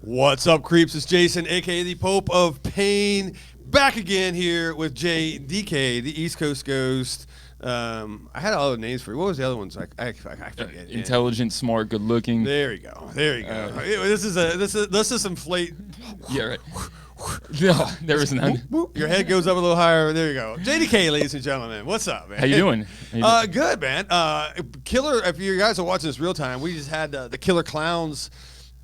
What's up, creeps? It's Jason, a.k.a. the Pope of Pain, back again here with JDK, the East Coast Ghost. I had other names for you. What was the other ones? I forget. Intelligent, smart, good looking. There you go. There you go. This is some flate. Yeah, right. No, there was none. Your head goes up a little higher. There you go. JDK, ladies and gentlemen. What's up, man? How you doing? Good, man. Killer. If you guys are watching this real time, we just had the Killer Clowns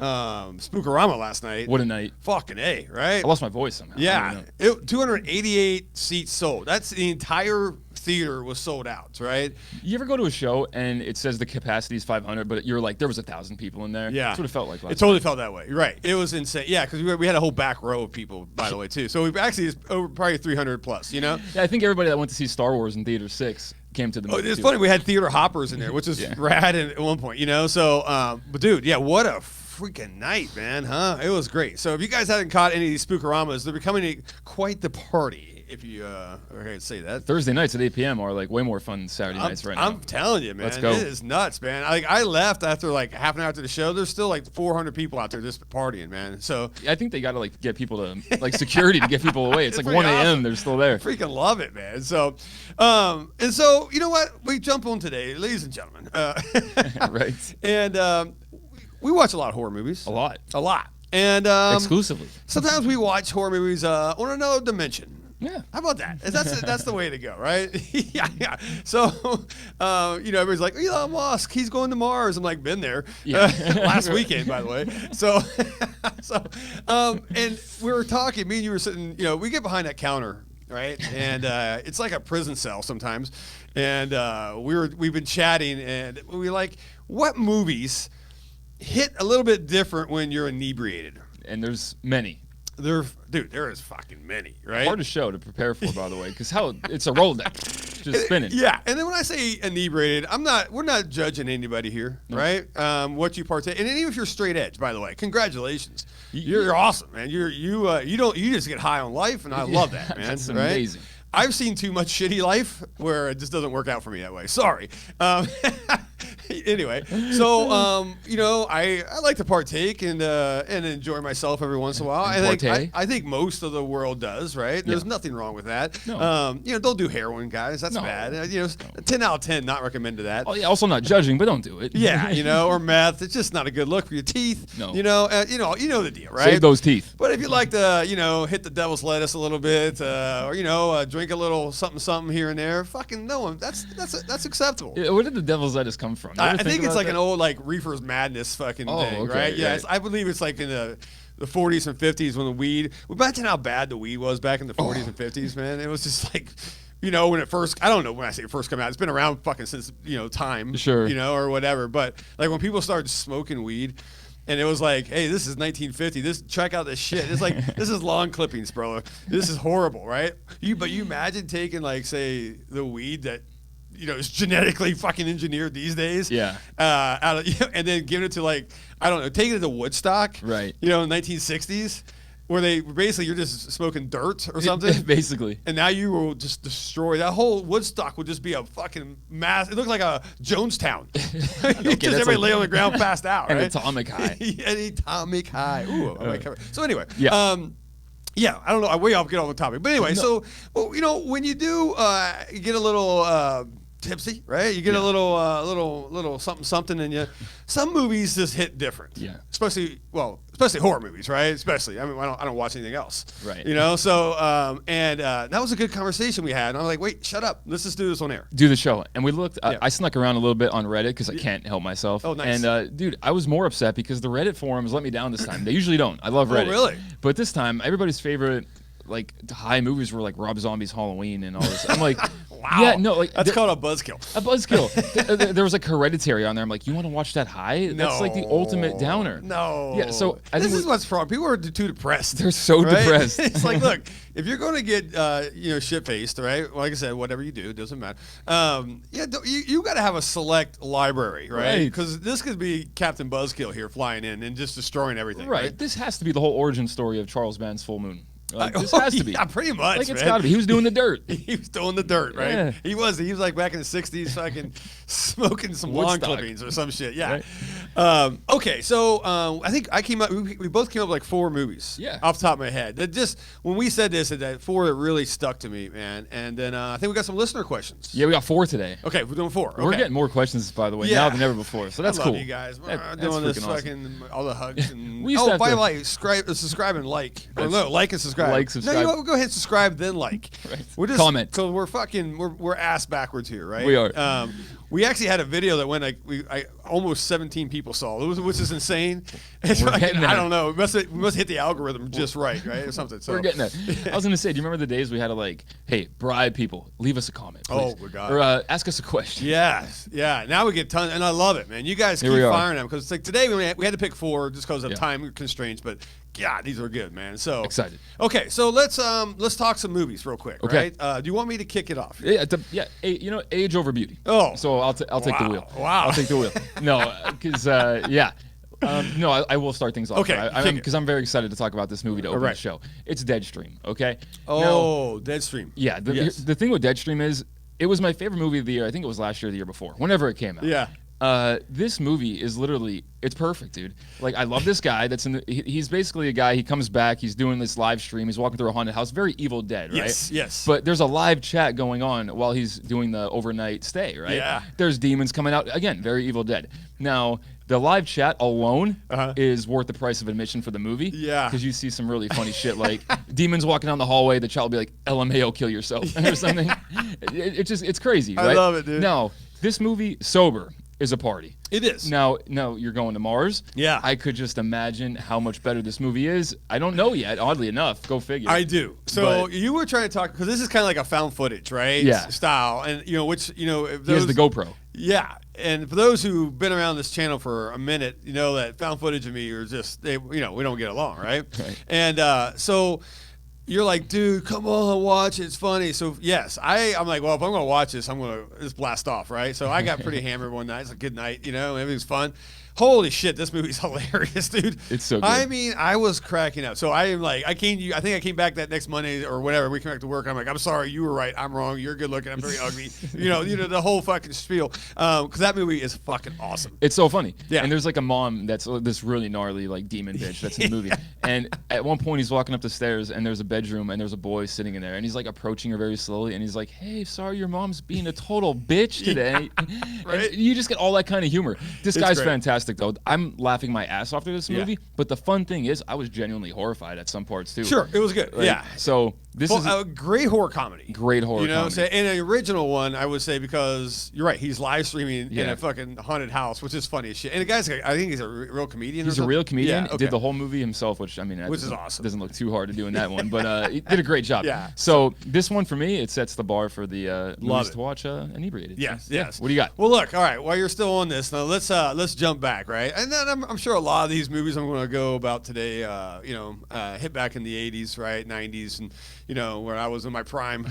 Spookorama last night. What a night. Fucking A, right? I lost my voice somehow. Yeah. 288 seats sold. That's the entire theater was sold out, right? You ever go to a show and it says the capacity is 500, but you're like, there was 1,000 people in there? Yeah. That's what it felt like last It totally felt that way. Right. It was insane. Yeah, because we had a whole back row of people, by the way, too. So we actually is over probably 300 plus, you know? Yeah, I think everybody that went to see Star Wars in Theater 6 came to the movie. It's funny. We had theater hoppers in there, which is rad at one point, you know? So, but dude, yeah, what a freaking night, man, huh? It was great. So if you guys haven't caught any of these Spookoramas, they're becoming quite the party. If you could say that. Thursday nights at 8 p.m. are like way more fun than Saturday nights right now. I'm telling you, man. Let's go. It is nuts, man. I left after like half an hour after the show. There's still like 400 people out there just partying, man. So I think they got to like get people to like security to get people away. It's like 1 a.m. Awesome. They're still there. Freaking love it, man. So, and so you know what? We jump on today, ladies and gentlemen. Right. And we watch a lot of horror movies. A lot. And exclusively. Sometimes we watch horror movies on another dimension. Yeah. How about that? That's the way to go, right? yeah. So, everybody's like, Elon Musk, he's going to Mars. I'm like, been there. Yeah. Last weekend, by the way. So, and we were talking, me and you were sitting, we get behind that counter, right? And it's like a prison cell sometimes. And we've been chatting, and we were like, what movies hit a little bit different when you're inebriated? And there's many. There is fucking many, right? Hard to show to prepare for, by the way, because it's a Rolodex, just spinning. Yeah, and then when I say inebriated, we're not judging anybody here, right? What you partake, and even if you're straight edge, by the way, congratulations, you're awesome, man. You just get high on life, and I love that, man. That's right? amazing. I've seen too much shitty life where it just doesn't work out for me that way. Sorry. Anyway, so I like to partake and enjoy myself every once in a while. I think most of the world does, right? There's nothing wrong with that. No. Don't do heroin, guys. That's bad. 10 out of 10 not recommended that. Oh yeah. Also not judging, but don't do it. Yeah, or meth. It's just not a good look for your teeth. No. You know the deal, right? Save those teeth. But if you like to, hit the devil's lettuce a little bit, or drink a little something here and there, fucking no, that's acceptable. Yeah, where did the devil's lettuce come from? I think it's like an old Reefer's Madness fucking thing, okay, right? Yeah, right. I believe it's like in the 40s and 50s when the weed. Imagine how bad the weed was back in the 40s and 50s, man. It was just like, when it first. I don't know when I say it first came out. It's been around fucking since time, sure, or whatever. But like when people started smoking weed. And it was like, hey, this is 1950. Check out this shit. It's like, this is lawn clippings, bro. This is horrible, right? But you imagine taking, like, say, the weed that, is genetically fucking engineered these days. Yeah. And then giving it to, like, I don't know, taking it to Woodstock. Right. In the 1960s. Where you're just smoking dirt or something. Basically. And now you will just destroy. That whole Woodstock would just be a fucking mass. It looked like a Jonestown. Everybody lay on the ground passed out, An right? atomic high. An atomic high. Ooh, so anyway. Yeah. I don't know. I way off get on the topic. But anyway, so, when you do get a little tipsy, right? You get a little something, and some movies just hit different. Yeah. Especially horror movies, right? Especially, I don't watch anything else. Right. So that was a good conversation we had. And I was like, wait, shut up. Let's just do this on air. Do the show. And we looked. I snuck around a little bit on Reddit because I can't help myself. Oh, nice. And dude, I was more upset because the Reddit forums let me down this time. They usually don't. I love Reddit. Oh, really? But this time, everybody's favorite high movies were like Rob Zombie's Halloween and all this. I'm like, wow. Yeah, no, that's called a buzzkill. A buzzkill. There was like Hereditary on there. I'm like, you want to watch that high? That's like the ultimate downer. No. Yeah. So this is what's wrong. People are too depressed. They're so depressed. It's like, look, if you're going to get shit faced, right? Like I said, whatever you do, it doesn't matter. You got to have a select library, right? Because this could be Captain Buzzkill here flying in and just destroying everything. Right. This has to be the whole origin story of Charles Band's Full Moon. Like, this has to be. Yeah, pretty much. Like, it's man. got to be. He was doing the dirt. He was doing the dirt, right? Yeah. He was like back in the '60s, fucking smoking some lawn Woodstock. clippings or some shit. Yeah. Right. Okay, so I think I came up. We both came up with like 4 movies. Yeah. Off the top of my head, that just when we said this, that 4 that really stuck to me, man. And then I think we got some listener questions. Yeah, we got 4 today. Okay, we're doing 4. Okay. We're getting more questions, by the way, Yeah. now than ever before. So that's I love cool. you guys. That's Doing this freaking awesome. fucking all the hugs and We used to have by to- the way, subscribe and like. Or no, like and subscribe. Like, No, subscribe. you know what? Go ahead and subscribe then like. Right. We're just Comment. because we're ass backwards here, right? We are. We actually had a video that went almost 17 people saw, which is insane. It's We're fucking, getting there. I don't know. We must hit the algorithm just right, or something. So We're getting there. I was going to say, do you remember the days we had to like, hey, bribe people, leave us a comment, please. Oh, my God. Or ask us a question. Yes, yeah. Now we get tons, and I love it, man. You guys keep Here we are. firing them because it's like today we had to pick 4 just because of Yeah. time constraints, but God, these are good, man. So Excited. Okay, so let's talk some movies real quick, Okay. right? Do you want me to kick it off? Yeah, you know, age over beauty. Oh. So I'll take the wheel. Wow. I'll take the wheel. No, because yeah. No, I will start things off. Okay, kick it. Because I'm very excited to talk about this movie to open right. the show. It's Deadstream, okay? Oh, Deadstream. Yeah, Yes. the thing with Deadstream is, it was my favorite movie of the year. I think it was last year or the year before, whenever it came out. Yeah. This movie is literally, it's perfect, dude. Like, I love this guy that's he's basically a guy, he comes back, he's doing this live stream, he's walking through a haunted house, very Evil Dead, right? Yes. But there's a live chat going on while he's doing the overnight stay, right? Yeah. There's demons coming out, again, very Evil Dead. Now, the live chat alone is worth the price of admission for the movie. Yeah. Because you see some really funny shit, like demons walking down the hallway, the child will be like, LMAO, kill yourself, or something. It's crazy, right? I love it, dude. Now, this movie, sober, is a party. It is. Now, you're going to Mars. Yeah. I could just imagine how much better this movie is. I don't know yet, oddly enough. Go figure. I do. So But- you were trying to talk because this is kind of like a found footage, right? Yeah. Style, and which if He has those, the GoPro. Yeah, and for those who've been around this channel for a minute, you know that found footage and me are just we don't get along, right? Right. And so you're like, dude, come on, watch it. It's funny. So yes, I'm like, well, if I'm gonna watch this, I'm gonna just blast off, right? So I got pretty hammered one night. It's a good night, everything's fun. Holy shit, this movie's hilarious, dude. It's so good. I mean, I was cracking up. So I am like, I think I came back that next Monday or whatever. We came back to work. I'm like, I'm sorry, you were right. I'm wrong. You're good looking. I'm very ugly. The whole fucking spiel. Because that movie is fucking awesome. It's so funny. Yeah. And there's like a mom that's this really gnarly like demon bitch that's in the movie. And at one point he's walking up the stairs and there's a bedroom and there's a boy sitting in there and he's like approaching her very slowly and he's like, hey, sorry, your mom's being a total bitch today. Right. And you just get all that kind of humor. This It's guy's great. fantastic though. I'm laughing my ass off to this Yeah. movie, but the fun thing is I was genuinely horrified at some parts too. Sure, it was good. Like, yeah. So this is a great horror comedy. great horror comedy. So, and an original one, I would say, because you're right, he's live streaming in Yeah. a fucking haunted house, which is funny as shit. And the guy's, I think he's a real comedian. He's or a real something. comedian. Yeah, okay. Did the whole movie himself, which I mean, that Which is doesn't- awesome. Doesn't look too hard to do in that one, but he did a great job. Yeah. So this one for me, it sets the bar for the movies it. to watch inebriated. Yes, Yeah. yes. What do you got? Well, look, all right. While you're still on this, now let's jump back, right? And then I'm sure a lot of these movies I'm going to go about today, hit back in the '80s, right, '90s, and where I was in my prime.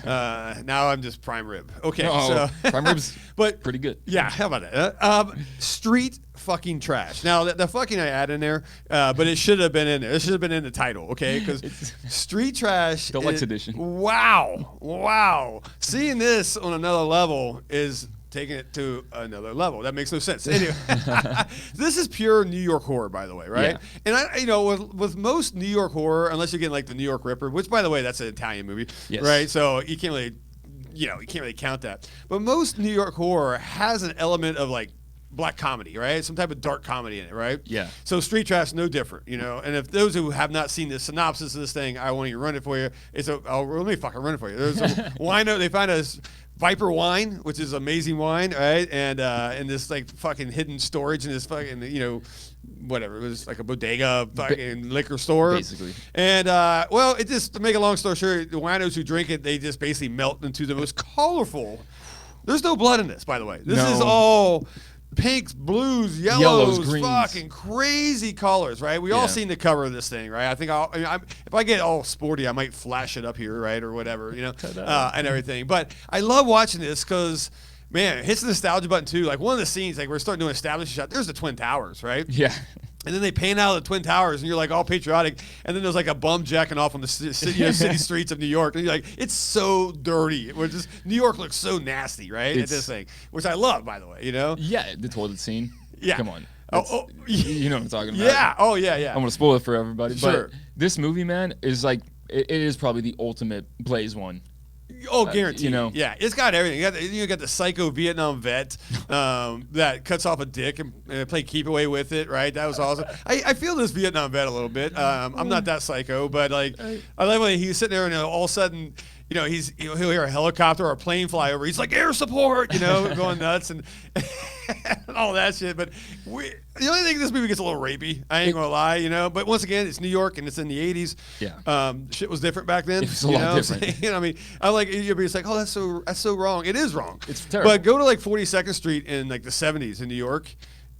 Now I'm just prime rib. Okay, Oh, so prime rib's but pretty good. yeah, how about that? Street fucking trash. Now the fucking I add in there, but it should have been in there. It should have been in the title, okay? Because street trash. Deluxe edition. Wow. Seeing this on another level is taking it to another level. That makes no sense. Anyway, this is pure New York horror, by the way, right? Yeah. And with most New York horror, unless you're getting like the New York Ripper, which by the way, that's an Italian movie, Yes. right? So you can't really count that. But most New York horror has an element of like black comedy, right? Some type of dark comedy in it, right? Yeah. So Street Trash, no different, And if those who have not seen the synopsis of this thing, I want to run it for you. Let me fucking run it for you. There's a wino. They find a Viper wine, which is amazing wine, right? And in this like fucking hidden storage in this fucking whatever, it was like a bodega fucking liquor store, Basically. And it just, to make a long story short, the winos who drink it, they just basically melt into the most colorful. There's no blood in this, by the way. This is No. all pinks, blues, yellows, greens. fucking crazy colors, right? We all Yeah. seen the cover of this thing, right? I think if I get all sporty, I might flash it up here, right, or whatever, and everything. But I love watching this because, man, it hits the nostalgia button too. Like one of the scenes, like we're starting to establish a shot. There's the Twin Towers, right? Yeah. And then they pan out of the Twin Towers, and you're like all patriotic. And then there's like a bum jacking off on the city streets of New York, and you're like, it's so dirty. New York looks so nasty, right? At this thing, which I love, by the way. Yeah, the toilet scene. Yeah, come on. You know what I'm talking about. Yeah. Oh yeah. I'm gonna spoil it for everybody. Sure. But this movie, man, is like it is probably the ultimate Blaze one. Oh, guaranteed. Yeah, it's got everything. You got the psycho Vietnam vet that cuts off a dick and play keep away with it. Right, that was awesome. I feel this Vietnam vet a little bit. I'm not that psycho, but like I love when he's sitting there and all of a sudden, he'll hear a helicopter or a plane fly over. He's like air support, going nuts and all that shit. But the only thing this movie gets a little rapey. I ain't gonna lie, But once again, it's New York and it's in the '80s. Yeah. Shit was different back then. It was a lot different. I mean, I like it's like, oh, that's so wrong. It is wrong. It's terrible. But go to like 42nd Street in like the '70s in New York.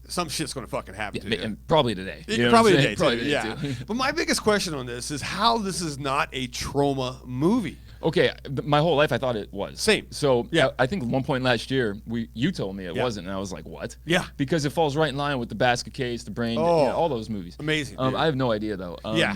Some shit's gonna fucking happen to you. And probably today. Probably today, too. But my biggest question on this is how this is not a trauma movie. Okay, my whole life I thought it was. Same. So Yeah. I think at one point last year you told me it wasn't, and I was like, what? Yeah. Because it falls right in line with the basket case, the brain, Oh. all those movies. Amazing, dude. I have no idea though. Yeah.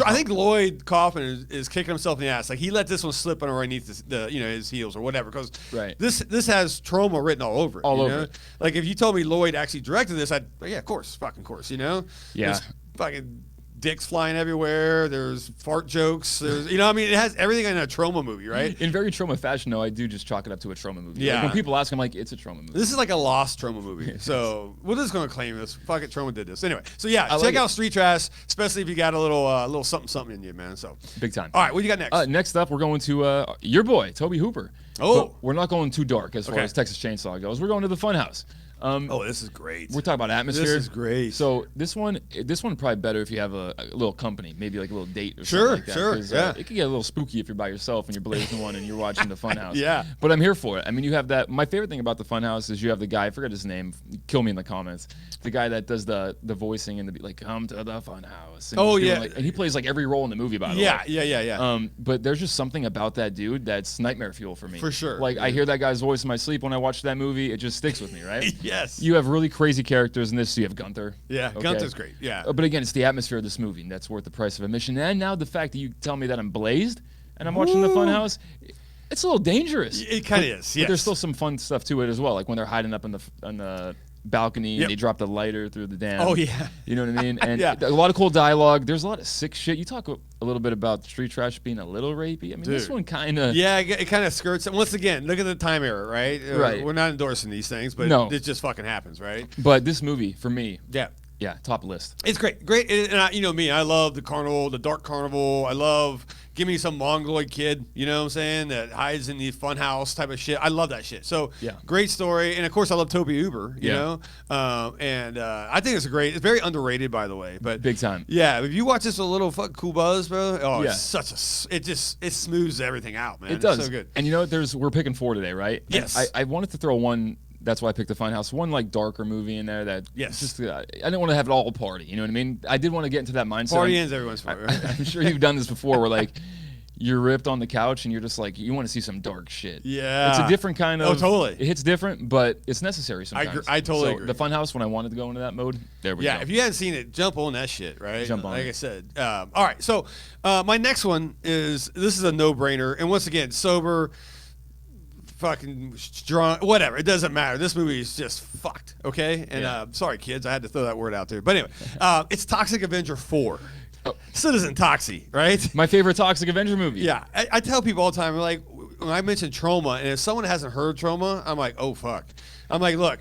I think Lloyd Kaufman is kicking himself in the ass. Like he let this one slip underneath his heels or whatever. Because Right. this has trauma written all over it. All over it. Like if you told me Lloyd actually directed this, of course, fucking course. Yeah. There's fucking dicks flying everywhere. There's fart jokes. There's it has everything in a trauma movie, right? In very trauma fashion, though, I do just chalk it up to a trauma movie. Yeah. Like, when people ask, I'm like, it's a trauma movie. This is like a lost trauma movie. So we're just gonna claim this. Fuck it, trauma did this. Anyway, so yeah, I check like out it. Street Trash, especially if you got a little something in you, man. So Big time. all right, what do you got next? Next up, we're going to your boy, Toby Hooper. Oh. But we're not going too dark as far Okay. as Texas Chainsaw goes. We're going to the Funhouse. This is great. We're talking about atmosphere. This is great. So this one probably better if you have a little company, maybe like a little date or Sure, something like that. sure, 'Cause, yeah. It can get a little spooky if you're by yourself and you're blazing one and you're watching the Funhouse. Yeah. But I'm here for it. I mean, you have that. My favorite thing about the Funhouse is you have the guy. I forget his name. Kill me in the comments. The guy that does the voicing and the come to the Funhouse. And Oh, he's doing, yeah. like, and he plays like every role in the movie. By the way. Yeah. But there's just something about that dude that's nightmare fuel for me. For sure. Like I hear that guy's voice in my sleep when I watch that movie. It just sticks with me, right? Yes. You have really crazy characters in this. So you have Gunther. Yeah, okay? Gunther's great. Yeah. But again, it's the atmosphere of this movie and that's worth the price of admission. And now the fact that you tell me that I'm blazed and I'm watching the Funhouse, it's a little dangerous. It kind of is. Yes. But there's still some fun stuff to it as well, like when they're hiding up on the balcony Yep. and they drop the lighter through the dam. Oh, yeah. You know what I mean? And Yeah. a lot of cool dialogue. There's a lot of sick shit. You talk a little bit about Street Trash being a little rapey. I mean, this Dude. one kind of. Yeah, it kind of skirts. Once again, look at the time era, right? Right. We're not endorsing these things, but No. it just fucking happens, right? But this movie, for me, Yeah. top list. It's great. Great. And you know me, I love the carnival, the dark carnival. I love, give me some mongoloid kid, you know what I'm saying, that hides in the funhouse type of shit. I love that shit. So, Yeah. great story. And, of course, I love Toby Uber, you Yeah. know. I think it's very underrated, by the way. But Big time. Yeah, if you watch this with a little fuck cool buzz, bro, Yeah. it smooths everything out, man. It does. It's so good. And you know, we're picking 4 today, right? And Yes. I wanted to throw one. That's why I picked the Funhouse. One like darker movie in there that Yes. just I didn't want to have it all party. You know what I mean? I did want to get into that mindset. Party ends everyone's favorite. I'm sure you've done this before, where like you're ripped on the couch and you're just like you want to see some dark shit. Yeah. It's a different kind of. Oh, totally. It hits different, but it's necessary sometimes. I totally So agree. The Funhouse, when I wanted to go into that mode, there we go. Yeah, if you hadn't seen it, jump on that shit, right? Jump on Like it. I said. All right, so my next one this is a no-brainer. And once again, sober, fucking drunk, whatever. It doesn't matter. This movie is just fucked, okay? And Yeah. sorry, kids, I had to throw that word out there. But anyway, it's Toxic Avenger 4. Oh. Citizen Toxie, right? My favorite Toxic Avenger movie. Yeah, I tell people all the time, like, when I mention trauma, and if someone hasn't heard trauma, I'm like, oh, fuck. I'm like, look,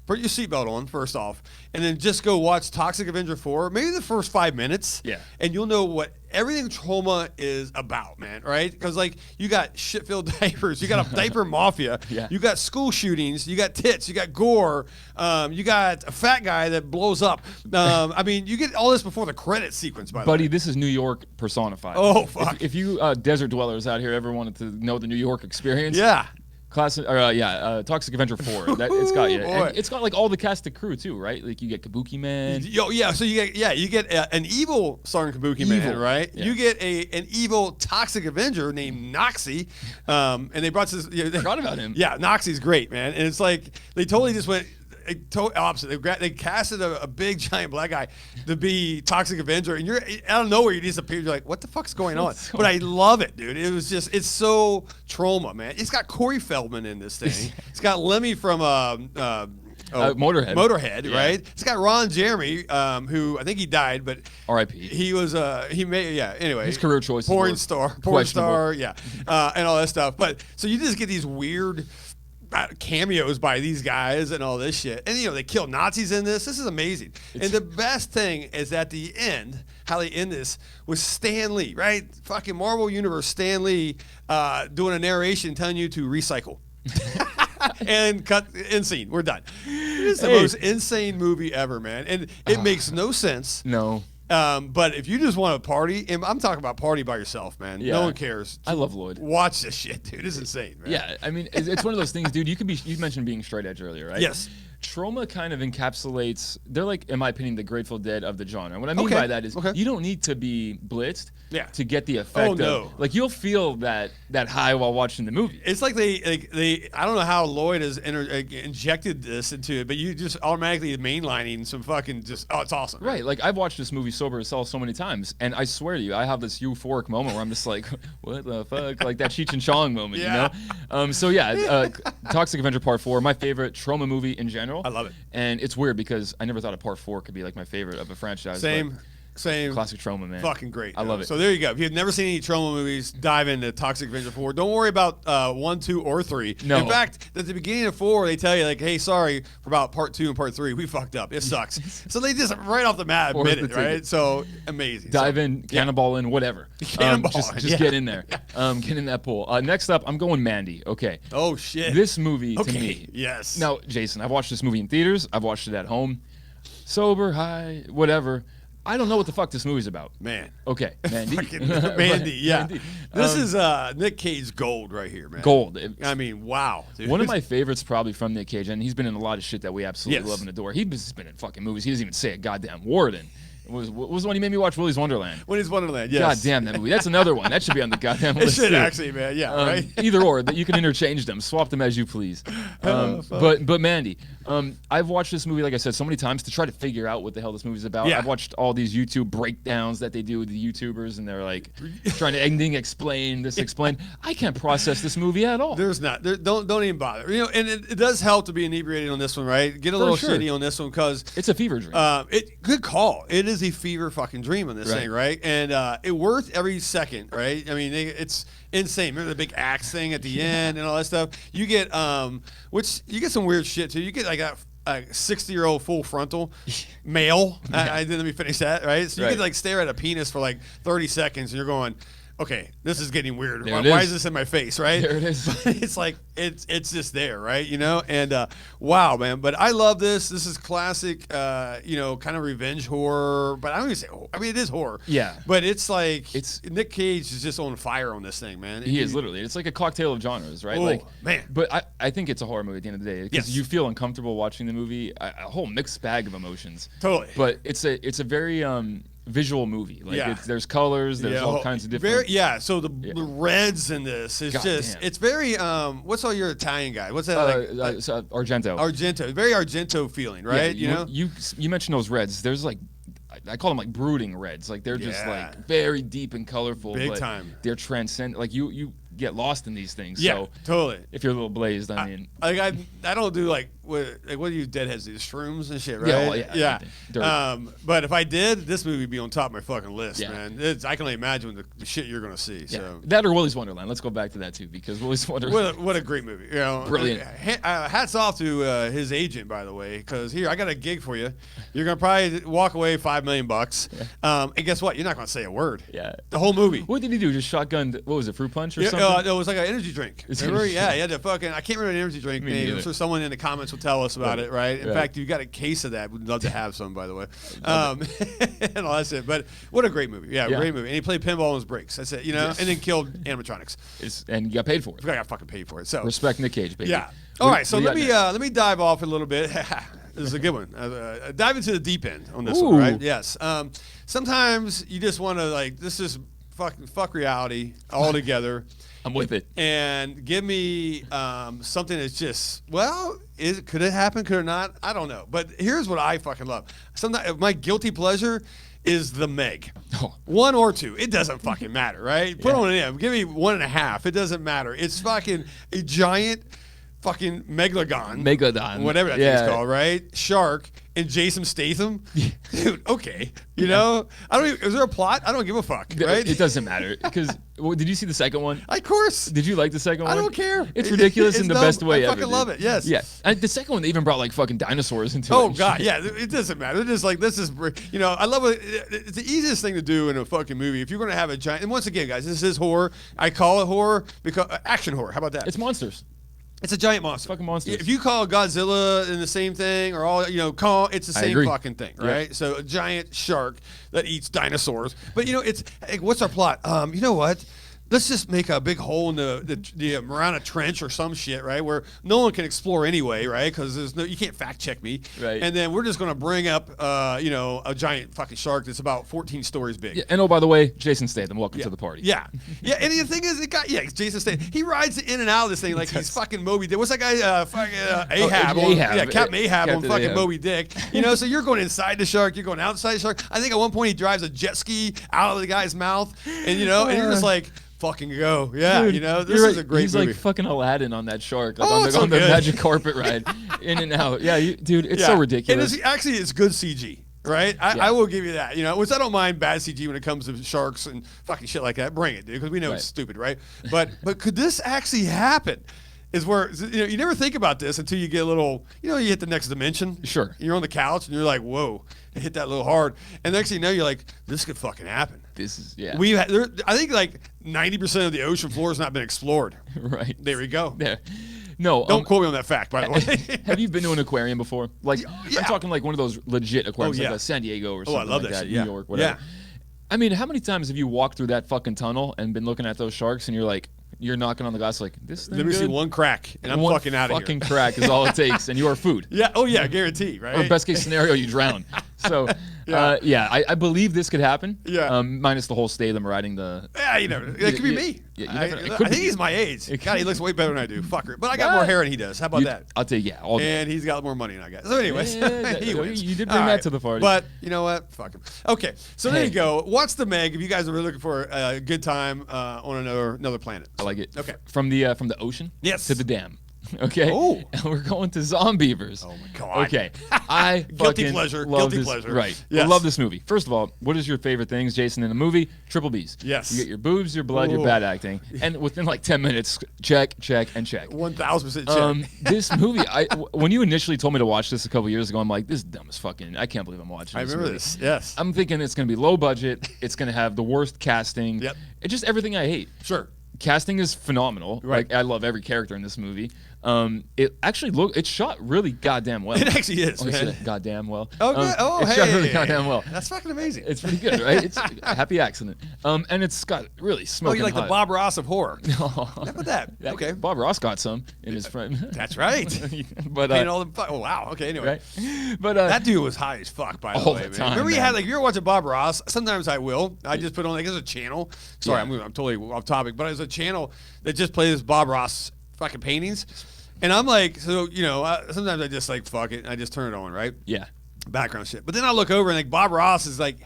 put your seatbelt on, first off, and then just go watch Toxic Avenger 4, maybe the first 5 minutes, Yeah. and you'll know what everything trauma is about, man, right? Because, like, you got shit-filled diapers, you got a diaper mafia, Yeah. you got school shootings, you got tits, you got gore, you got a fat guy that blows up. I mean, you get all this before the credit sequence, by the way. Buddy, this is New York personified. Oh, fuck. If you desert dwellers out here ever wanted to know the New York experience, Yeah. Toxic Avenger 4. It's got you. Boy. And it's got like all the cast of crew too, right? Like you get Kabuki Man. Yo, yeah. So you get an evil starring Kabuki Man, Evil. right? Yeah. You get an evil toxic Avenger named Noxie, and they brought this. Forgot about him. Yeah, Noxie's great, man. And it's like they totally just went. opposite. They casted a big giant black guy to be Toxic Avenger, and you're out of nowhere. You disappear. You're like, what the fuck's going on? But I love it, dude. It was just, it's so trauma, man. It's got Corey Feldman in this thing. It's got Lemmy from Motorhead, yeah. right? It's got Ron Jeremy, who I think he died, but R.I.P. He was anyway, his career choices, porn star, yeah, and all that stuff. But so you just get these weird cameos by these guys and all this shit, and they kill Nazis in this. This is amazing. And the best thing is at the end, how they end this with Stan Lee, right? Fucking Marvel Universe, Stan Lee doing a narration telling you to recycle. And cut end scene. We're done. It's the most insane movie ever, man, and it makes no sense. No. But if you just want to party, and I'm talking about party by yourself, man. Yeah. No one cares. I love Lloyd. Watch this shit, dude. It's insane, man. Yeah, I mean, it's one of those things, dude. You mentioned being straight edge earlier, right? Yes. Trauma kind of encapsulates. They're like, in my opinion, the Grateful Dead of the genre. What I mean by that is, you don't need to be blitzed to get the effect. Oh no! Like you'll feel that high while watching the movie. It's like they I don't know how Lloyd has injected this into it, but you just automatically mainlining some fucking just it's awesome. Right. Like I've watched this movie sober as hell so many times, and I swear to you, I have this euphoric moment where I'm just like, what the fuck? Like that Cheech and Chong moment, you know? So yeah, Toxic Avenger Part 4, my favorite trauma movie in general. I love it. And it's weird because I never thought a Part 4 could be like my favorite of a franchise. Same. Classic trauma, man. Fucking great. I love it. So there you go. If you've never seen any trauma movies, dive into Toxic Avenger 4. Don't worry about 1, 2, or 3. No. In fact, at the beginning of 4, they tell you, like, hey, sorry for about Part 2 and Part 3. We fucked up. It sucks. So they just right off the mat admit it, right? So amazing. Dive in, cannonball in, whatever. Cannonball just get in there. Get in that pool. Next up, I'm going Mandy. Okay. Oh, shit. This movie, to me. Yes. Now, Jason, I've watched this movie in theaters. I've watched it at home. Sober, high, whatever. I don't know what the fuck this movie's about. Man. Okay. Mandy. Mandy, yeah. Mandy. This is Nick Cage gold right here, man. Gold. I mean, wow. Dude. One of my favorites probably from Nick Cage, and he's been in a lot of shit that we absolutely love and adore. He's been in fucking movies. He doesn't even say a goddamn word in. What was the one he made me watch? Willy's Wonderland. Willy's Wonderland, yes. God damn that movie. That's another one. That should be on the goddamn list. It should too. actually, man. Yeah, right? Either or. You can interchange them. Swap them as you please. But Mandy, I've watched this movie, like I said, so many times to try to figure out what the hell this movie's about. Yeah. I've watched all these YouTube breakdowns that they do with the YouTubers, and they're like trying to ending explain this, explain. I can't process this movie at all. There's not. Don't even bother. And it does help to be inebriated on this one, right? Get a little shitty on this one because it's a fever dream. Good call. It is a fever fucking dream on this thing, right? And it worth every second, right? I mean, it's insane. Remember the big axe thing at the end and all that stuff? You get you get some weird shit too. You get like a 60-year-old full frontal male. Let me finish that, right? So you get like stare at a penis for like 30 seconds and you're going, okay, this is getting weird. Why is this in my face, right? There it is. But it's like it's just there, right? And wow, man. But I love this. This is classic, kind of revenge horror. But I don't even say. I mean, it is horror. Yeah. But it's like Nick Cage is just on fire on this thing, man. He is literally. It's like a cocktail of genres, right? Oh, like, man. But I think it's a horror movie at the end of the day because you feel uncomfortable watching the movie. A whole mixed bag of emotions. Totally. But it's a very visual movie. Like there's colors, there's all kinds of different. So the reds in this is it's very what's all your Italian guy? What's that Argento. Argento. Very Argento feeling, right? Yeah, you mentioned those reds. There's like I call them like brooding reds. Like they're just like very deep and colorful. Big but time. They're transcendent. Like you get lost in these things. Yeah, so totally. If you're a little blazed, I mean, I don't do what do you deadheads do? Shrooms and shit, right? Yeah. But if I did, this movie would be on top of my fucking list, Yeah. man. I can only imagine the shit you're gonna see. Yeah. So That or Willy's Wonderland. Let's go back to that too, because Willy's Wonderland. what a great movie. Brilliant. Hats off to his agent, by the way, because here I got a gig for you. You're gonna probably walk away $5 million. And guess what? You're not gonna say a word. Yeah. The whole movie. What did he do? Just shotgunned? What was it? Fruit punch or something? No, it was like an energy drink. Remember? Yeah, he had to fucking. I can't remember the energy drink name. I'm sure someone in the comments will tell us about it, right? In fact, you got a case of that. We'd love to have some, by the way. And all that shit. But what a great movie. Yeah, great movie. And he played pinball on his breaks. That's it. And then killed animatronics. And you got paid for it. I got fucking paid for it. So respect Nick Cage, baby. Yeah. All right. So let me dive off a little bit. This is a good one. Dive into the deep end on this one, right? Yes. Sometimes you just want to this is fuck reality altogether. I'm with it. And give me something that's just, well, could it happen? Could it not? I don't know. But here's what I fucking love. Sometimes my guilty pleasure is The Meg. Oh. 1 or 2. It doesn't fucking matter, right? Put on an M. Give me 1.5. It doesn't matter. It's fucking a giant fucking megalodon. Whatever that thing's called, right? Shark and Jason Statham. Dude, okay. You know? Is there a plot? I don't give a fuck, right? It doesn't matter. Because, did you see the second one? Of course. Did you like the second one? I don't care. It's ridiculous in the dumb. best way I ever. fucking love it, yes. Yeah. And the second one, they even brought like fucking dinosaurs into it. Oh, God, yeah. It doesn't matter. They're just like, this is, you know, I love it. It's the easiest thing to do in a fucking movie. If you're going to have a giant, and once again, guys, this is horror. I call it horror because, action horror. How about that? It's monsters. It's a giant monster. Fucking monsters. If you call Godzilla in the same thing, or all, you know, it's the same fucking thing, right? Yeah. So a giant shark that eats dinosaurs. But you know, it's what's our plot? You know what? Let's just make a big hole in the Marana Trench or some shit, right? Where no one can explore anyway, right? Because you can't fact check me. Right. And then we're just gonna bring up, you know, a giant fucking shark that's about 14 stories big. Yeah. And oh, by the way, Jason Statham, welcome to the party. Yeah, yeah. And the thing is, Jason Statham. He rides in and out of this thing like he's fucking Moby Dick. What's that guy? Fucking Ahab. Ahab. Captain Ahab on fucking Ahab. Moby Dick. You know, so you're going inside the shark, you're going outside the shark. I think at one point he drives a jet ski out of the guy's mouth, and you know, and you're just like, fucking go. Yeah, dude, you know, this is a great He's movie. like fucking Aladdin on that shark, like Oh, it's so on the good. magic carpet ride, in and out. Yeah, dude, it's so ridiculous. And it's good CG. Right, I will give you that. You know, which I don't mind bad CG when it comes to sharks and fucking shit like that. Bring it, dude, because we know it's stupid, right? But could this actually happen? Is where, you know, you never think about this until you get a little, you know, you hit the next dimension. Sure. You're on the couch and you're like, whoa, it hit that a little hard. And next thing you know, you're like, this could fucking happen. This is I think like 90% of the ocean floor has not been explored. Right. There we go. There. No. Don't quote me on that fact, by the way. Have you been to an aquarium before? Like, I'm talking like one of those legit aquariums, like a San Diego or something I love like that, shit. New York, whatever. Yeah. I mean, how many times have you walked through that fucking tunnel and been looking at those sharks and you're like, you're knocking on the glass like, this thing Let me good? see one crack, and I'm fucking out of here. Fucking crack is all it takes, and you are food. Yeah. Oh yeah, guarantee, right? Or best case scenario, you drown. So, I believe this could happen. Yeah. Minus the whole Statham riding the. Yeah, you know, it could be me. Yeah, I think he's my age. God, he looks way better than I do. Fucker. But I got more hair than he does. How about that? I'll take all day. And he's got more money than I got. So anyways, he wins. You did bring that to the party. But you know what? Fuck him. Okay, so there you go. Watch The Meg if you guys are really looking for a good time on another planet. I like it. Okay. From the ocean to the dam. Okay. Oh. And we're going to Zombievers. Oh my God. Okay. I Guilty fucking pleasure. love Guilty this. pleasure. Right. Yes. I love this movie. First of all, what is your favorite things, Jason, in the movie? Triple B's. Yes. You get your boobs, your blood, your Ooh. bad acting, and within like 10 minutes, check, and check. 1000% check. This movie, when you initially told me to watch this a couple years ago, I'm like, this is dumb as fucking. I can't believe I'm watching I this remember movie. this. Yes. I'm thinking it's gonna be low budget. It's gonna have the worst casting. Yep. It's just everything I hate. Sure. Casting is phenomenal. Right. Like I love every character in this movie. It actually it's shot really goddamn well. It actually is, I man. said goddamn well. Oh, good. Oh, it's hey. shot really goddamn well. That's fucking amazing. It's pretty good, right? It's a happy accident. And it's got really Oh, smoking you're like the hot. Bob Ross of horror. How How about that? Okay. Bob Ross got some in his front. That's right. But Paying all the oh wow. Okay. Anyway. right. But That dude was high as fuck, by the all way. the Man. time, Remember, you man. had like if you're watching Bob Ross. Sometimes I will. I just put on like there's a channel. Sorry, Yeah. I'm totally off topic, but there's a channel that just plays Bob Ross fucking paintings, and I'm like, so you know, sometimes I just like fuck it, and I just turn it on, right? yeah. Background shit. But then I look over and like Bob Ross is like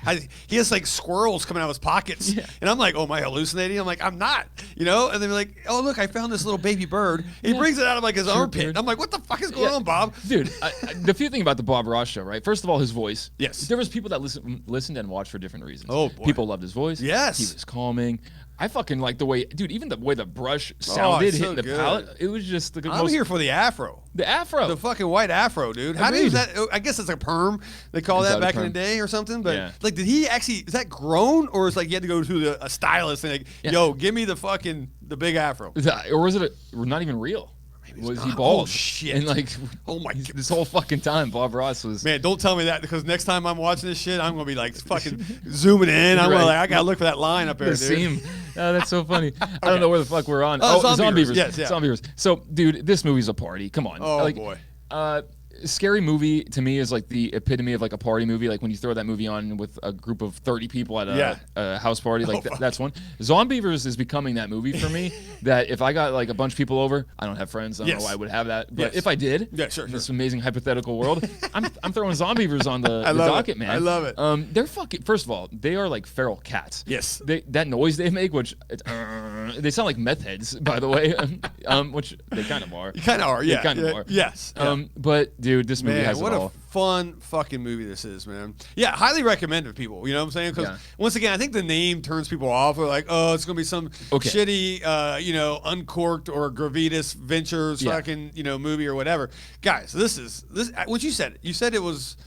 he has like squirrels coming out of his pockets, Yeah. and I'm like, oh, am I hallucinating? I'm like, I'm not, you know. And they're like, oh look, I found this little baby bird. He brings it out of like his armpit. bird. I'm like, what the fuck is going on, Bob? Dude, the few thing about the Bob Ross show, right? First of all, his voice. Yes. There was people that listened and watched for different reasons. Oh, boy. People loved his voice. Yes. He was calming. I fucking like the way, dude. Even the way the brush sounded it's so hitting the good. palate. It was just the I'm most. here for the afro. The afro. The fucking white afro, dude. How do you Agreed. that? I guess it's a perm. They call Is that that a back in the perm? day or something. But Yeah. like, did he actually? Is that grown or is like you had to go to a stylist and like, yo, give me the big afro? Or was it not even real? Was he not. bald? Oh, shit. And like, Oh my god. this whole fucking time, Bob Ross was. Man, don't tell me that because next time I'm watching this shit, I'm gonna be like fucking zooming in. I'm Right. like, I gotta look for that line up there, The dude. seam. Oh, that's so funny. I don't know where the fuck we're on. Oh, Zombievers. Zombievers. Yes, yeah. Zombievers. So, dude, this movie's a party. Come on. Oh, boy. scary movie to me is like the epitome of like a party movie. Like when you throw that movie on with a group of 30 people at a house party, like that's one. Zombievers is becoming that movie for me. That if I got like a bunch of people over, I don't have friends. I don't know why I would have that, but if I did, in this amazing hypothetical world, I'm throwing Zombievers on the docket, man. I love it. They're fucking. First of all, they are like feral cats. Yes. That noise they make, which they sound like meth heads, by the way, which they kind of are. You kind of are, yeah. They kind of are. Yes. But dude, this movie has what it all. a fun fucking movie this is, man. Yeah, highly recommend it to people. You know what I'm saying? Because once again, I think the name turns people off. They're like, oh, it's gonna be some shitty, uncorked or Gravitas Ventures fucking, movie or whatever. Guys, this. What you said? You said it was,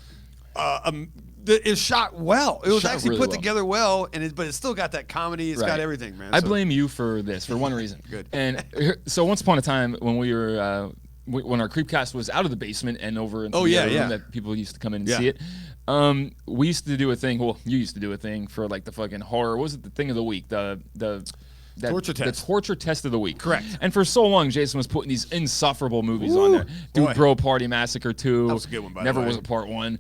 it was shot well. It was actually really put well. together well, but it's still got that comedy. It's got everything, man. I blame you for this for one reason. Good. And so once upon a time when we were. When our Creepcast was out of the basement and over into the other room that people used to come in and see it, we used to do a thing. Well, you used to do a thing for like the fucking horror. What was it the thing of the week? The torture test. The torture test of the week. Correct. And for so long, Jason was putting these insufferable movies on there. Dude, Bro Party Massacre 2. That was a good one, by Never the way. was a part 1.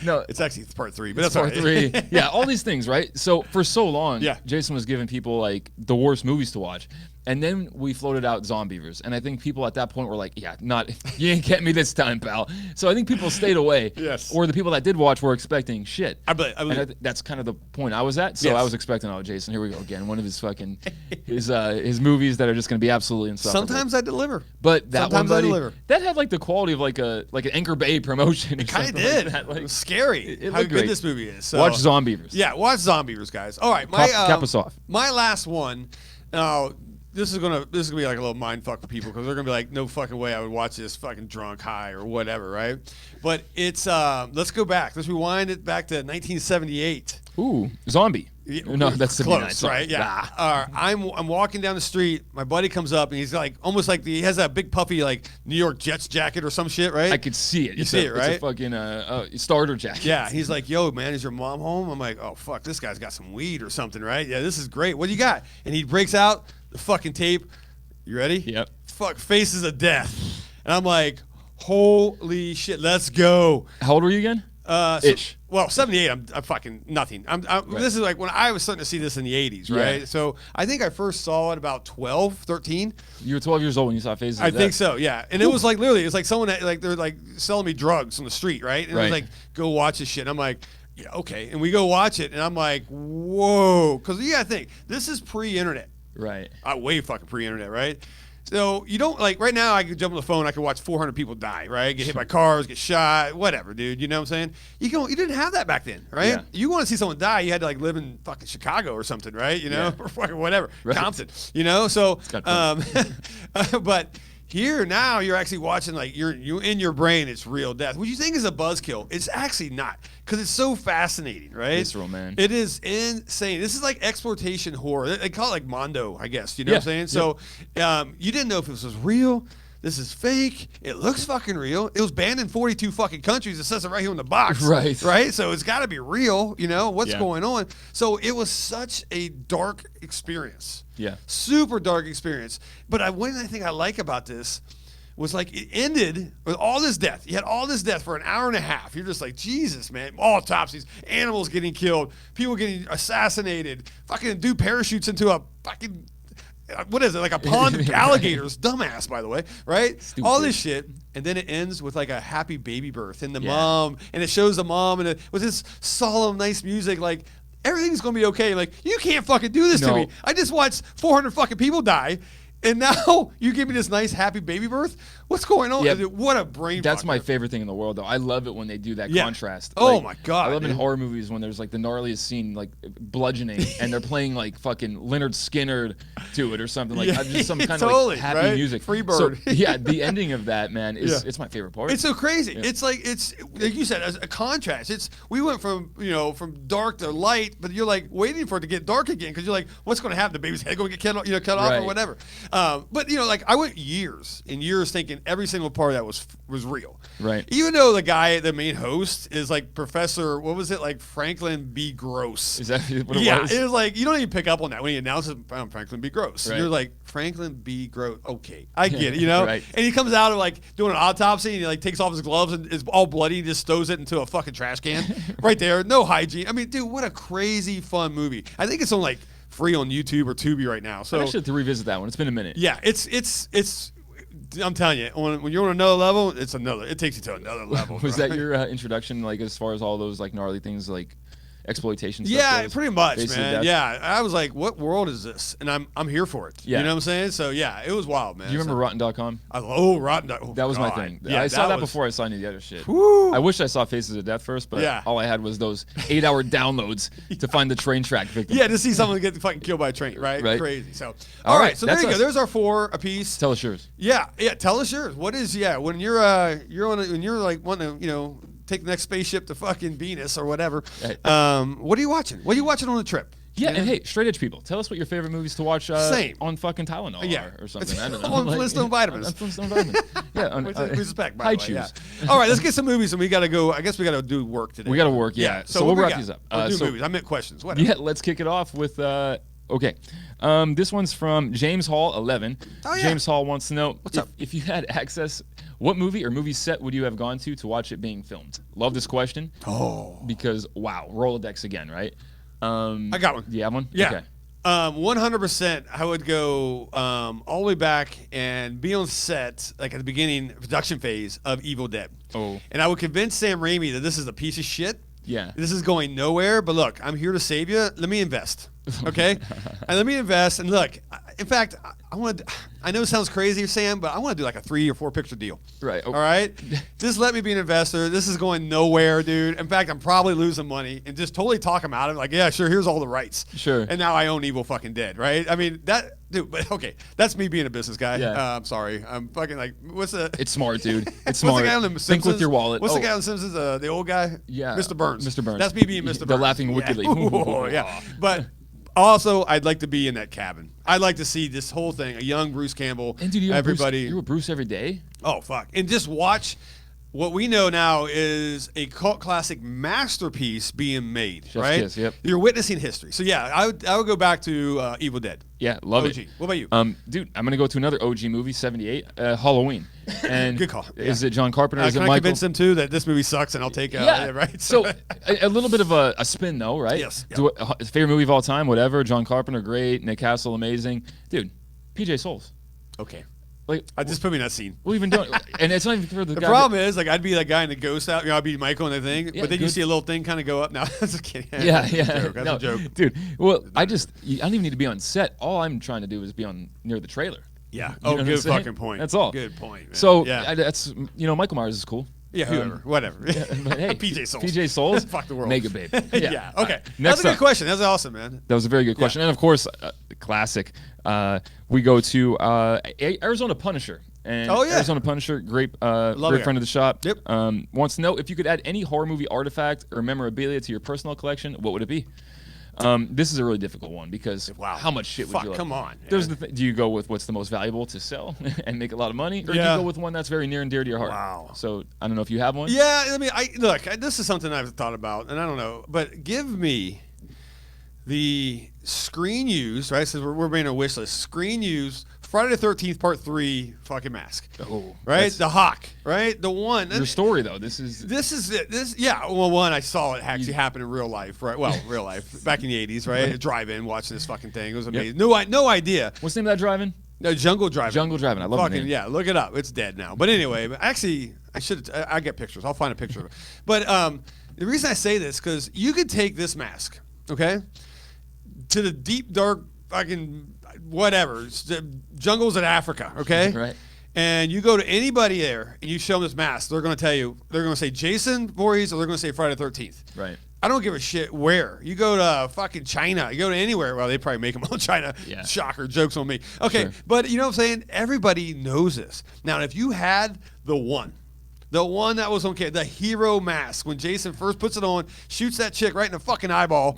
No, it's actually part 3, but that's part 3. Yeah, all these things, right? So for so long, Yeah. Jason was giving people like the worst movies to watch. And then we floated out Zombievers. And I think people at that point were like, yeah, you ain't getting me this time, pal. So I think people stayed away. Yes. Or the people that did watch were expecting shit. I believe. And that's kind of the point I was at. So I was expecting, Jason, here we go again. One of his fucking, his movies that are just going to be absolutely insufferable. Sometimes I deliver. But that Sometimes one, buddy, I deliver. that had like the quality of like an Anchor Bay promotion. It kind of did. Like it was scary it how looked good great. this movie is. So. Watch Zombievers. Yeah, watch Zombievers, guys. All right, Cap us off. My last one. Now, this is gonna be like a little mind fuck for people because they're gonna be like, no fucking way I would watch this fucking drunk, high, or whatever, right? But it's let's go back. Let's rewind it back to 1978. Ooh, zombie. No, that's close, right? Yeah. I'm walking down the street. My buddy comes up and he's like, almost like he has that big puffy like New York Jets jacket or some shit, right? I could see it. You see it, right? It's a fucking starter jacket. Yeah. He's like, yo, man, is your mom home? I'm like, oh fuck, this guy's got some weed or something, right? Yeah, this is great. What do you got? And he breaks out the fucking tape. You ready? Yep. Fuck, Faces of Death. And I'm like, holy shit, let's go. How old were you again? Ish. Well, 78, I'm fucking nothing. This is like when I was starting to see this in the 80s, right? Yeah. So I think I first saw it about 12, 13. You were 12 years old when you saw Faces of Death. I think so, yeah. And it was like literally, it's like someone that, like they're like selling me drugs on the street, right? And it was like, go watch this shit. And I'm like, yeah, okay. And we go watch it, and I'm like, whoa. Because you gotta think, this is pre-internet. Right. Way fucking pre-internet, right? So you don't like right now. I could jump on the phone. I could watch 400 people die, right? Get hit by cars, get shot, whatever, dude. You know what I'm saying? You didn't have that back then, right? Yeah. You want to see someone die, you had to like live in fucking Chicago or something, right? You know, or fucking whatever, Compton. You know, so but. Here now, you're actually watching like you in your brain. It's real death. What you think is a buzzkill, it's actually not, because it's so fascinating, right? Visceral, man. It is insane. This is like exploitation horror. They call it like Mondo, I guess. You know what I'm saying? So, you didn't know if this was real. This is fake. It looks fucking real. It was banned in 42 fucking countries. It says it right here in the box. Right. Right? So it's got to be real. You know, what's going on? So it was such a dark experience. Yeah. Super dark experience. But one thing I like about this was like it ended with all this death. You had all this death for an hour and a half. You're just like, Jesus, man. Autopsies, animals getting killed, people getting assassinated, fucking dude parachutes into a fucking... what is it, like a pond of alligators? Dumbass, by the way, right? Stupid. All this shit, and then it ends with like a happy baby birth and the mom, and it shows the mom, and with this solemn, nice music, like everything's gonna be okay. Like, you can't fucking do this to me. I just watched 400 fucking people die, and now you give me this nice happy baby birth. What's going on? Yeah. What a brain. That's fucker. my favorite thing in the world, though. I love it when they do that contrast. Oh like, my god! I love in horror movies when there's like the gnarliest scene, like bludgeoning, and they're playing like fucking Leonard Skinner to it or something, like just some kind of like happy music. Freebird. So, yeah, the ending of that, man, is it's my favorite part. It's so crazy. Yeah. It's like you said, as a contrast. We went from from dark to light, but you're like waiting for it to get dark again because you're like, what's going to happen? The baby's head going to get cut off or whatever. But you know, like I went years and years thinking every single part of that was real. Right. Even though the guy, the main host, is like Professor, what was it, like Franklin B. Gross? Is that what it Yeah, was? it was like you don't even pick up on that when he announces I'm Franklin B. Gross. Right. You're like Franklin B. Gross. Okay, I get it. You know. Right. And he comes out of like doing an autopsy and he like takes off his gloves and is all bloody and just throws it into a fucking trash can right there. No hygiene. I mean, dude, what a crazy fun movie. I think it's on like free on YouTube or Tubi right now. So I actually have to revisit that one. It's been a minute. yeah, it's. I'm telling you, when you're on another level, it takes you to another level. Was bro. that your introduction, like as far as all those like gnarly things like exploitation stuff Yeah, goes? pretty much, Basically, man. that's- Yeah, I was like, what world is this? And I'm here for it. Yeah. You know what I'm saying? So yeah, it was wild, man. Do you remember Rotten.com? Rotten? Oh, That was my God. thing. Yeah, I saw that was- before I saw any of the other shit. Woo. I wish I saw Faces of Death first, but Yeah. all I had was those 8-hour downloads to find the train track victim. Yeah, to see someone get fucking killed by a train, right? Right. Crazy. So, All all right, right. So there that's you go. us. There's our 4 apiece. Tell us yours. Yeah. Tell us yours. What is when you're when you're like wanting to take the next spaceship to fucking Venus or whatever. Right. What are you watching? What are you watching on the trip? Yeah, and hey, straight edge people, tell us what your favorite movies to watch Same. on fucking Tylenol Yeah. are or something. I don't know. On Flintstone vitamins. On Flintstone vitamins. Yeah, on With respect, by high the way. Yeah. chews. All right, let's get some movies, and we got to go. I guess we got to do work today. We got to work, yeah. So what we'll we wrap got? these up. Or do So- movies. I meant questions. Whatever. Yeah, let's kick it off with okay. This one's from James Hall 11. Oh, yeah. James Hall wants to know What's up? if you had access, what movie or movie set would you have gone to watch it being filmed? Love this question. Oh. Because wow, Rolodex again, right? I got one. Do you have one? Yeah. Okay. 100%. I would go all the way back and be on set, like at the beginning production phase of Evil Dead. Oh. And I would convince Sam Raimi that this is a piece of shit. Yeah. This is going nowhere. But look, I'm here to save you. Let me invest. Okay. And let me invest. And look, in fact, I want to. I know it sounds crazy, Sam, but I want to do like a 3 or 4 picture deal. Right. Oh. All right. Just let me be an investor. This is going nowhere, dude. In fact, I'm probably losing money and just totally talk him out of it. Like, yeah, sure. Here's all the rights. Sure. And now I own Evil fucking Dead. Right. I mean that, dude. But okay, that's me being a business guy. Yeah. I'm sorry. I'm fucking like, what's the? It's smart, dude. It's What's smart. the guy on the Simpsons? Think with your wallet. What's the Oh. guy on the Simpsons? The old guy? Yeah. Mr. Burns. Mr. Burns. That's me being Mr. Burns. The laughing wickedly. Yeah. Yeah. But also, I'd like to be in that cabin. I'd like to see this whole thing, a young Bruce Campbell, And dude, everybody. you're with Bruce every day? Oh, fuck. And just watch what we know now is a cult classic masterpiece being made, Chef's right? kiss, yep. You're witnessing history. So, yeah, I would go back to Evil Dead. Yeah, love OG. it. What about you? Dude, I'm gonna go to another OG movie, 78, Halloween. And Good call. Is it John Carpenter? Is it Can I Michael? convince them, too, that this movie sucks and I'll take Yeah, right? So a little bit of a spin, though, right? Yes, yeah. Do favorite movie of all time, whatever. John Carpenter, great. Nick Castle, amazing. Dude, PJ Souls. Okay. Like, Just put me in that scene. what even doing? And it's not even for the The guy. problem is, like, I'd be that guy in the ghost out. I'd be Michael in the thing. Yeah, but then you good. see a little thing kind of go up. Now, that's a kidding. Yeah, That's a yeah. joke. That's No, a joke. dude. Well, I don't even need to be on set. All I'm trying to do is be on near the trailer. Yeah. You know what I'm Good saying? fucking point. That's all. Good point. Man. So yeah. that's Michael Myers is cool. Yeah, whoever. Whatever. But hey, PJ Souls. PJ Souls, Fuck the world. Mega Babe. Yeah. Okay. Next That's a good up. question. That's awesome, man. That was a very good question. And of course, the classic. We go to Arizona Punisher. And Oh, yeah. Arizona Punisher, great Love great it. friend of the shop. Yep. Wants to know if you could add any horror movie artifact or memorabilia to your personal collection, what would it be? This is a really difficult one because Wow. how much shit would Fuck, you love? come on. There's Yeah. do you go with what's the most valuable to sell and make a lot of money, or do Yeah. you go with one that's very near and dear to your heart? Wow. So I don't know if you have one. Yeah, I mean, this is something I've thought about, and I don't know, but give me the screen use, right? So we're being a wish list. Screen use Friday the 13th Part 3 fucking mask. Oh, Right? that's The Hawk, right? The one. your story though. This is This yeah. Well, one I saw it actually happen in real life, right? Well, real life back in the '80s, right? A drive-in watching this fucking thing. It was amazing. No idea. what's the name of that drive-in? No, Jungle Driving. Jungle Driving. I love the fucking name. yeah. Look it up. It's dead now. But anyway, actually, I get pictures. I'll find a picture of it. But the reason I say this because you could take this mask, okay, to the deep dark fucking whatever the jungles in Africa, okay, Right. and you go to anybody there and you show them this mask, they're going to tell you, they're going to say Jason Voorhees or they're going to say Friday the 13th. Right. I don't give a shit where. You go to fucking China. You go to anywhere. Well, they probably make them all in China. Yeah. Shocker. Jokes on me. Okay. Sure. But you know what I'm saying? Everybody knows this. Now, if you had the one that was okay, the hero mask, when Jason first puts it on, shoots that chick right in the fucking eyeball.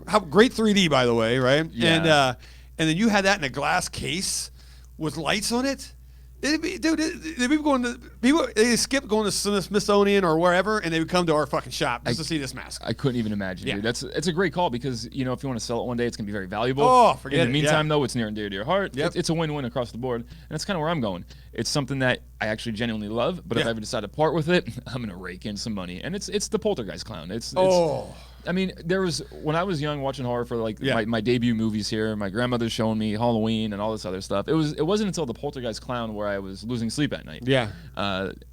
How great 3D, by the way, right? Yeah. And then you had that in a glass case with lights on it. It'd be, dude. They'd be going to people. They skip going to Smithsonian or wherever, and they would come to our fucking shop just to see this mask. I couldn't even imagine, dude. It's a great call because if you want to sell it one day, it's gonna be very valuable. Oh, forget it. In the meantime, though, it's near and dear to your heart. Yep. It's a win-win across the board, and that's kind of where I'm going. It's something that I actually genuinely love, but if I ever decide to part with it, I'm gonna rake in some money. And it's the Poltergeist clown. It's I mean, when I was young watching horror for my debut movies here, my grandmother's showing me Halloween and all this other stuff. It wasn't until the Poltergeist clown where I was losing sleep at night. Yeah.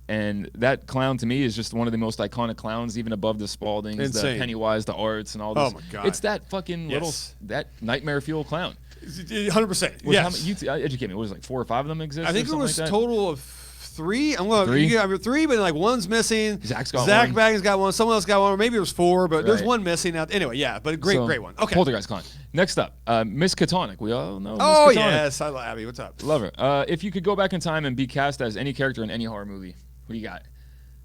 And that clown to me is just one of the most iconic clowns, even above the Spaldings, Insane. the Pennywise, the Arts, and all this. Oh my God. It's that fucking that nightmare fuel clown. 100%. Yes. Educate me. What is it, like 4 or 5 of them exist? I think it was like total of 3. I'm going to 3, but like one's missing. Zach Bagans got one. Someone else got one. Or maybe it was 4, but there's one missing out. Anyway, yeah, but great one. Okay. Poltergeist clown. Next up, Miss Catonic. We all know. Oh Miss Catonic. yes, I love Abby. What's up? Love her. If you could go back in time and be cast as any character in any horror movie, who do you got?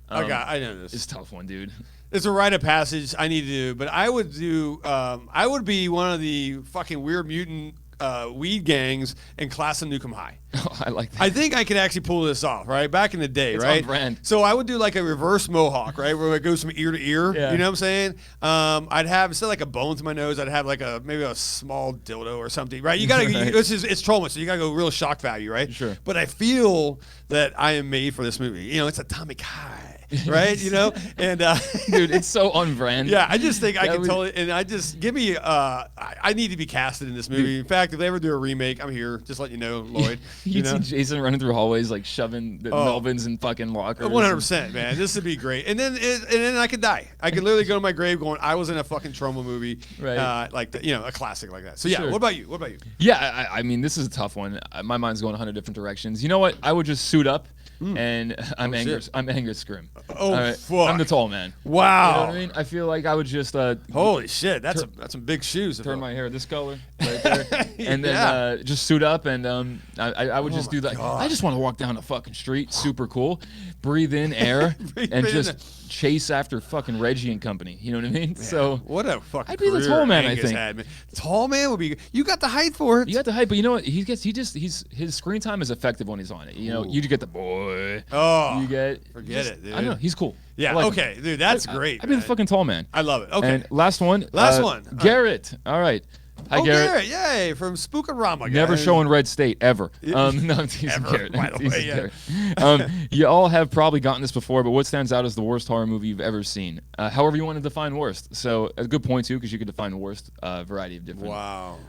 I know this. It's a tough one, dude. It's a rite of passage I need to do, but I would do. I would be one of the fucking weird mutant weed gangs in Class of Nukem High. Oh, I like that. I think I could actually pull this off, right? Back in the day, It's right? on brand. So I would do like a reverse mohawk, right? Where it goes from ear to ear. Yeah. You know what I'm saying? I'd have, instead of like a bone to my nose, I'd have like maybe a small dildo or something, right? You gotta, Right. it's trauma, so you gotta go real shock value, right? Sure. But I feel that I am made for this movie. You know, it's Atomic High, right? You know? And, Dude, it's so on brand. yeah, I just think I can would- totally, and I just, give me, I need to be casted in this movie. In fact, if they ever do a remake, I'm here. Just let you know, Lloyd. You know? see Jason running through hallways like shoving the Melvins in fucking lockers. 100%, man. This would be great. And then I could die. I could literally go to my grave going, I was in a fucking trauma movie, Right. a classic like that. So yeah, Sure. what about you? Yeah, I mean, this is a tough one. My mind's going 100 different directions. You know what? I would just suit up, and I'm Angus Scrim. Oh, All right? fuck. I'm the tall man. Wow. You know what I mean? I feel like I would just Holy shit, that's some big shoes. turn my hair this color right there, and then just suit up, and I would just do that. God. I just want to walk down a fucking street, super cool, breathe in air, and just chase after fucking Reggie and company. You know what I mean? Man, so what a fucking I'd be the career tall man, I Angus think. had, man. Tall man would be. You got the height for it. you got the hype, but you know what? His screen time is effective when he's on it. You know, you get the boy. Oh, You get forget it, dude. I don't know. He's cool. Yeah. I like Okay, him. dude. That's great. I'd be the man. fucking tall man. I love it. Okay. And last one. Last one. All right. Garrett. All right. Hi, Garrett. Yay, from Spookorama, guys. Never showing Red State ever. No, I'm teasing Ever, Garrett. by I'm the teasing way, yeah. Garrett. You all have probably gotten this before, but what stands out as the worst horror movie you've ever seen? However you want to define worst. So a good point too, because you could define worst variety of different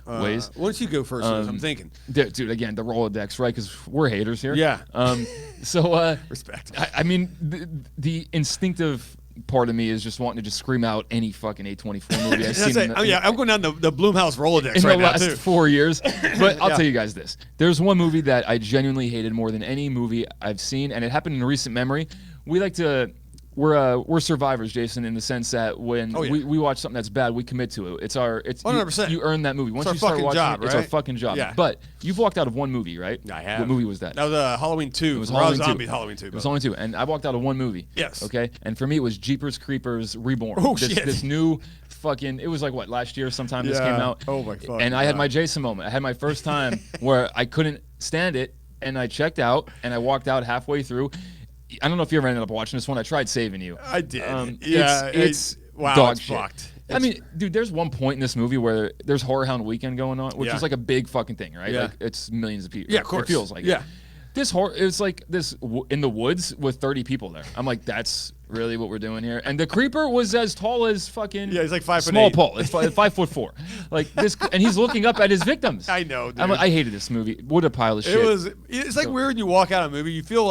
ways. Why don't you go first? I'm thinking. Dude, again, the Rolodex, right? Because we're haters here. Yeah. Respect. Respect. I mean, the instinctive part of me is just wanting to just scream out any fucking A24 movie I've seen. I'm going down the Blumhouse Rolodex in right the now last too. 4 years. But I'll Yeah. tell you guys this. There's one movie that I genuinely hated more than any movie I've seen, and it happened in recent memory. We're survivors, Jason, in the sense that when we watch something that's bad, we commit to it. It's 100%. You earn that movie. Once our you start fucking watching job, it, it's our right? fucking job. Yeah. But you've walked out of one movie, right? I have. What movie was that? That was Halloween 2. It was Rob Halloween 2. Zombie's Halloween 2. It was Halloween 2, and I walked out of one movie. Yes. Okay? And for me, it was Jeepers Creepers Reborn. Oh, this, shit. This new fucking, it was like, what, last year sometime this Yeah. came out? Oh, my fucking And I had God. my Jason moment. I had my first time where I couldn't stand it, and I checked out, and I walked out halfway through. I don't know if you ever ended up watching this one. I tried saving you. I did. It's wow, dog it's shit. fucked. I mean, dude, there's one point in this movie where there's Horror Hound Weekend going on, which Yeah. is like a big fucking thing, right? Yeah. Like it's millions of people. Yeah, of course. It feels like Yeah. it. This horror, it's like this in the woods with 30 people there. I'm like, that's really what we're doing here. And the creeper was as tall as fucking Yeah, he's like 5'8". small Paul. It's 5'4". Like this, and he's looking up at his victims. I know, dude. I hated this movie. What a pile of shit. It's like weird when you walk out of a movie, you feel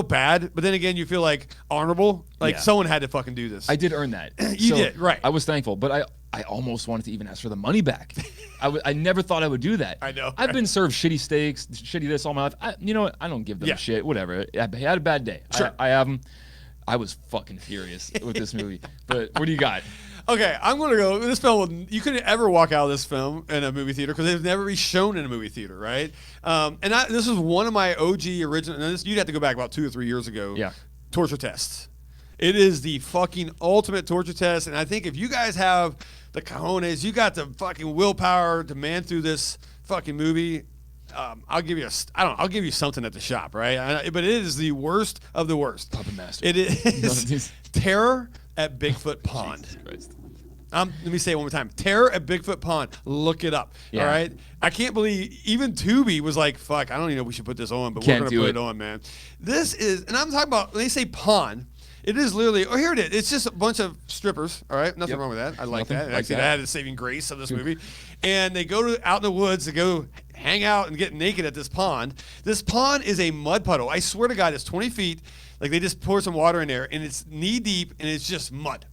bad, but then again you feel like honorable. Like Yeah. someone had to fucking do this. I did earn that. You did, right. I was thankful, but I almost wanted to even ask for the money back. I never thought I would do that. I know, I've right? been served shitty steaks, shitty this all my life. You know what? I don't give them Yeah. shit. Whatever. I had a bad day. Sure. I have them. I was fucking furious with this movie. But what do you got? Okay, I'm gonna go. This film, you couldn't ever walk out of this film in a movie theater because it would never be shown in a movie theater, right? This was one of my OG original. And you'd have to go back about 2 or 3 years ago. Yeah. Torture tests. It is the fucking ultimate torture test, and I think if you guys have the cojones, you got the fucking willpower to man through this fucking movie. I'll give you I'll give you something at the shop, right? But it is the worst of the worst. Puppet Master. It is Terror at Bigfoot Pond. Jesus Christ. Let me say it one more time. Terror at Bigfoot Pond. Look it up. Yeah. All right. I can't believe even Tubi was like, "Fuck, I don't even know if we should put this on, but Can't we're do gonna put it. it on, man." This is, and I'm talking about when they say pond. It is literally. Oh, here it is. It's just a bunch of strippers. All right, nothing Yep. wrong with that. I like Nothing that. like Actually, that. that is saving grace of this movie. And they go out in the woods to go hang out and get naked at this pond. This pond is a mud puddle. I swear to God, it's 20 feet. Like they just pour some water in there, and it's knee deep, and it's just mud.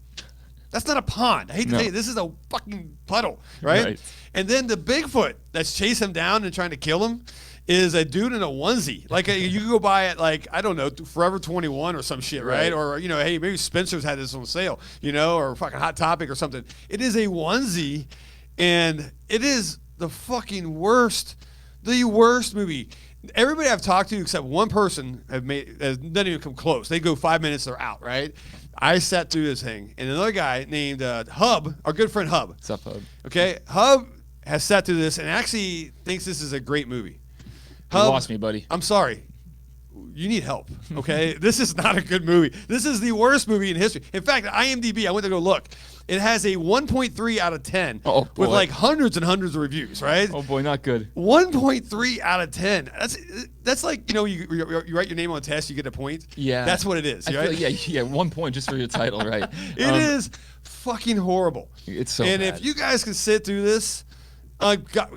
That's not a pond. I hate to tell you, this is a fucking puddle, right? And then the Bigfoot that's chasing him down and trying to kill him is a dude in a onesie. Like you can go buy it, like, I don't know, Forever 21 or some shit, right? Or, you know, hey, maybe Spencer's had this on sale, you know, or fucking Hot Topic or something. It is a onesie, and it is the fucking worst movie. Everybody I've talked to except one person has not even come close. They go 5 minutes, they're out, right? I sat through this thing, and another guy named Hub, our good friend Hub. What's up, Hub? Okay, Hub has sat through this and actually thinks this is a great movie. You Hub, lost me, buddy. I'm sorry. You need help, okay? This is not a good movie. This is the worst movie in history. In fact, IMDb, I went to go look. It has a 1.3 out of 10 with like hundreds and hundreds of reviews, right? Oh boy, not good. 1.3 out of 10. That's like, you know, you write your name on a test, you get a point. Yeah. That's what it is, I right? feel like, yeah, 1 point just for your title, right? It is fucking horrible. It's so And bad. if you guys can sit through this,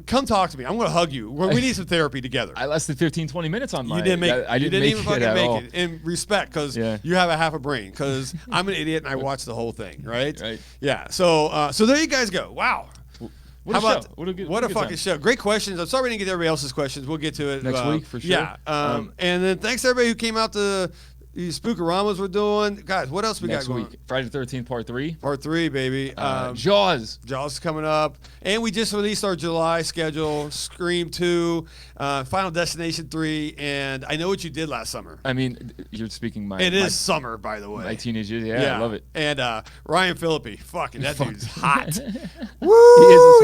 come talk to me. I'm going to hug you. We need some therapy together. I lasted 15, 20 minutes on mine. You didn't make it. I didn't even make fucking it at make all. it. And respect, because Yeah. you have a half a brain. Because I'm an idiot and I watched the whole thing. Right. Right. Yeah. So there you guys go. Wow. What How a about show. What a good fucking time. show? Great questions. I'm sorry we didn't get everybody else's questions. We'll get to it Next week, for sure. Yeah. And then thanks to everybody who came out to these Spookaramas we're doing. Guys, what else we Next got going? week, Friday the 13th, part 3. Part 3, baby. Jaws. Jaws is coming up. And we just released our July schedule. Scream 2, Final Destination 3, and I Know What You Did Last Summer. I mean, you're speaking my... It is summer, by the way. My teenage years. Yeah, I love it. And Ryan Phillippe. Fucking, that dude's hot. He is a